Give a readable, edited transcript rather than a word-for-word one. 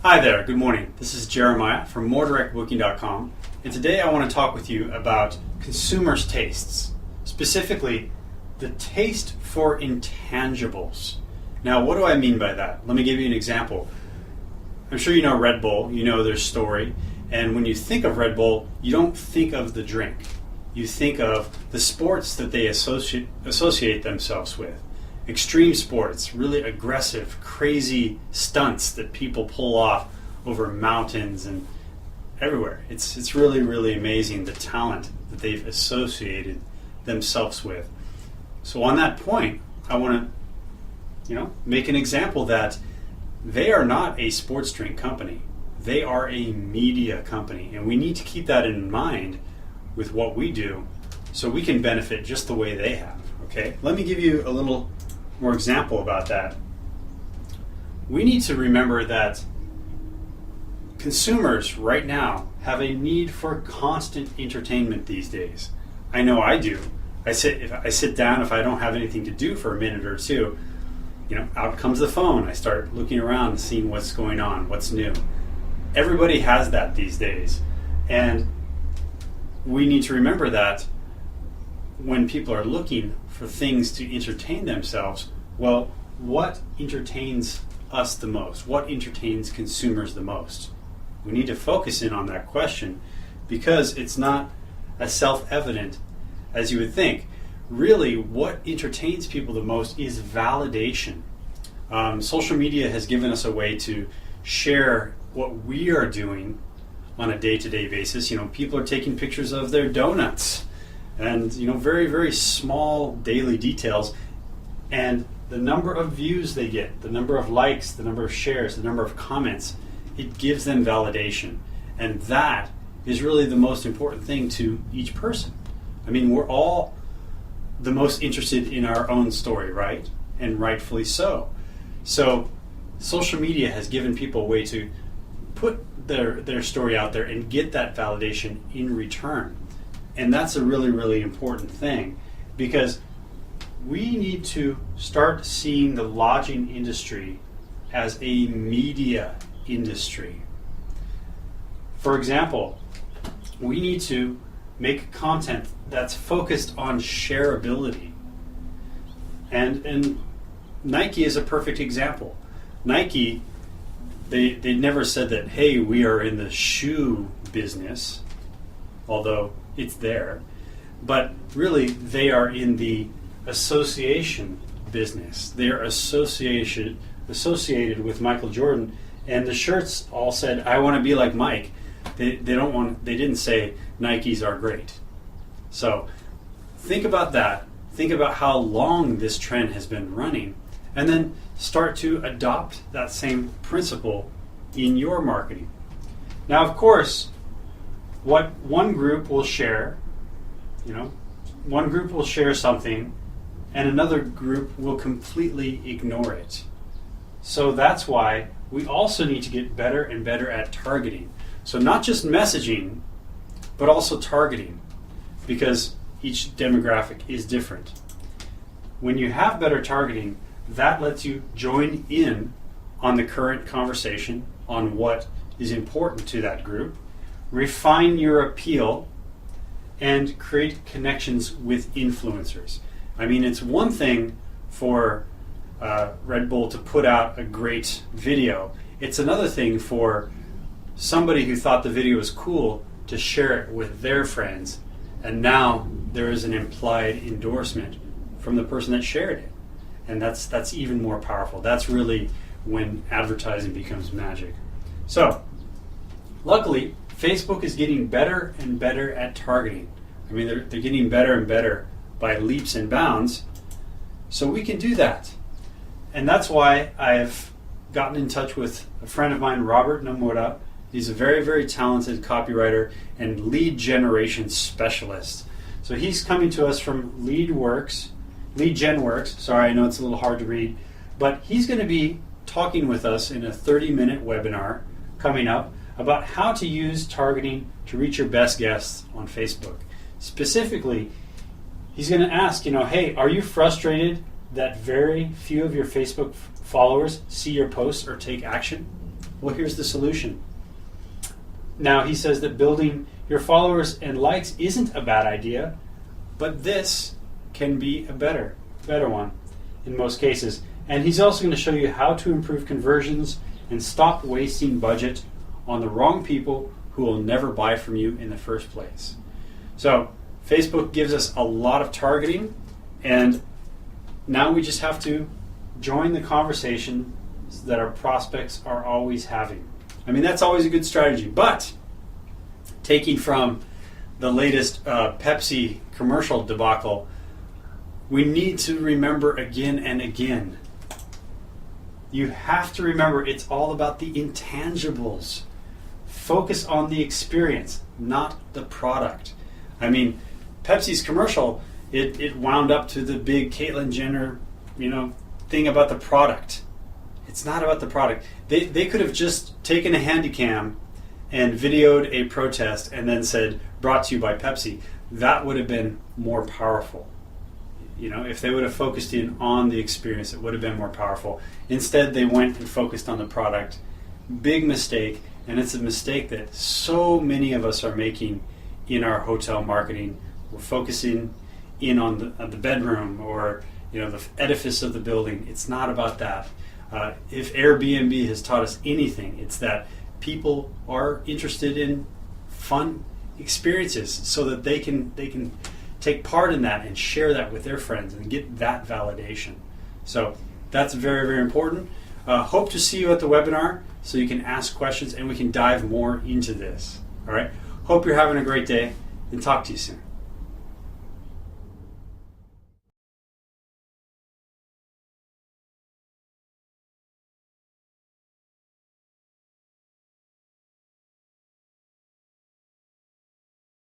Hi there, good morning. This is Jeremiah from MoreDirectBooking.com, and today I want to talk with you about consumers' tastes, specifically the taste for intangibles. Now, what do I mean by that? Let me give you an example. I'm sure you know Red Bull, you know their story, and when you think of Red Bull, you don't think of the drink. You think of the sports that they associate themselves with. Extreme sports, really aggressive, crazy stunts that people pull off over mountains and everywhere. It's really, really amazing the talent that they've associated themselves with. So on that point, I want to, make an example that they are not a sports drink company. They are a media company, and we need to keep that in mind with what we do so we can benefit just the way they have. Okay? Let me give you a little more example about that. We need to remember that consumers right now have a need for constant entertainment these days. I know I do. If I sit down, if I don't have anything to do for a minute or two, out comes the phone. I start looking around and seeing what's going on, what's new. Everybody has that these days. And we need to remember that when people are looking for things to entertain themselves, well, what entertains us the most? What entertains consumers the most? We need to focus in on that question because it's not as self-evident as you would think. Really, what entertains people the most is validation. Social media has given us a way to share what we are doing on a day-to-day basis. People are taking pictures of their donuts and very, very small daily details, and the number of views they get, the number of likes, the number of shares, the number of comments, it gives them validation. And that is really the most important thing to each person. I mean, we're all the most interested in our own story, right? And rightfully so. So social media has given people a way to put their story out there and get that validation in return. And that's a really, really important thing because we need to start seeing the lodging industry as a media industry. For example, we need to make content that's focused on shareability. And Nike is a perfect example. Nike, they never said that, hey, we are in the shoe business, although it's there, but really they are in the association business. They are associated with Michael Jordan, and the shirts all said, I want to be like Mike. They didn't say Nikes are great. So think about that. Think about how long this trend has been running, and then start to adopt that same principle in your marketing. Now, of course, what one group will share, one group will share something and another group will completely ignore it. So that's why we also need to get better and better at targeting. So not just messaging, but also targeting, because each demographic is different. When you have better targeting, that lets you join in on the current conversation on what is important to that group, refine your appeal, and create connections with influencers. I mean, it's one thing for Red Bull to put out a great video. It's another thing for somebody who thought the video was cool to share it with their friends, and now there is an implied endorsement from the person that shared it. And that's even more powerful. That's really when advertising becomes magic. So, luckily, Facebook is getting better and better at targeting. I mean, they're getting better and better by leaps and bounds. So we can do that. And that's why I've gotten in touch with a friend of mine, Robert Nomura. He's a very, very talented copywriter and lead generation specialist. So he's coming to us from LeadGenWorks. Sorry, I know it's a little hard to read. But he's going to be talking with us in a 30-minute webinar coming up about how to use targeting to reach your best guests on Facebook. Specifically, he's going to ask, hey, are you frustrated that very few of your Facebook followers see your posts or take action? Well, here's the solution. Now, he says that building your followers and likes isn't a bad idea, but this can be a better one in most cases. And he's also going to show you how to improve conversions and stop wasting budget on the wrong people who will never buy from you in the first place. So, Facebook gives us a lot of targeting, and now we just have to join the conversation that our prospects are always having. I mean, that's always a good strategy, but taking from the latest Pepsi commercial debacle, we need to remember again and again. You have to remember it's all about the intangibles. Focus on the experience, not the product. I mean, Pepsi's commercial, it wound up to the big Caitlyn Jenner, thing about the product. It's not about the product. They could have just taken a handy cam and videoed a protest and then said, brought to you by Pepsi. That would have been more powerful. If they would have focused in on the experience, it would have been more powerful. Instead, they went and focused on the product. Big mistake, and it's a mistake that so many of us are making in our hotel marketing. We're focusing in on the bedroom or the edifice of the building. It's not about that. If Airbnb has taught us anything, it's that people are interested in fun experiences so that they can take part in that and share that with their friends and get that validation. So that's very, very important. Hope to see you at the webinar so you can ask questions and we can dive more into this. All right. Hope you're having a great day and talk to you soon.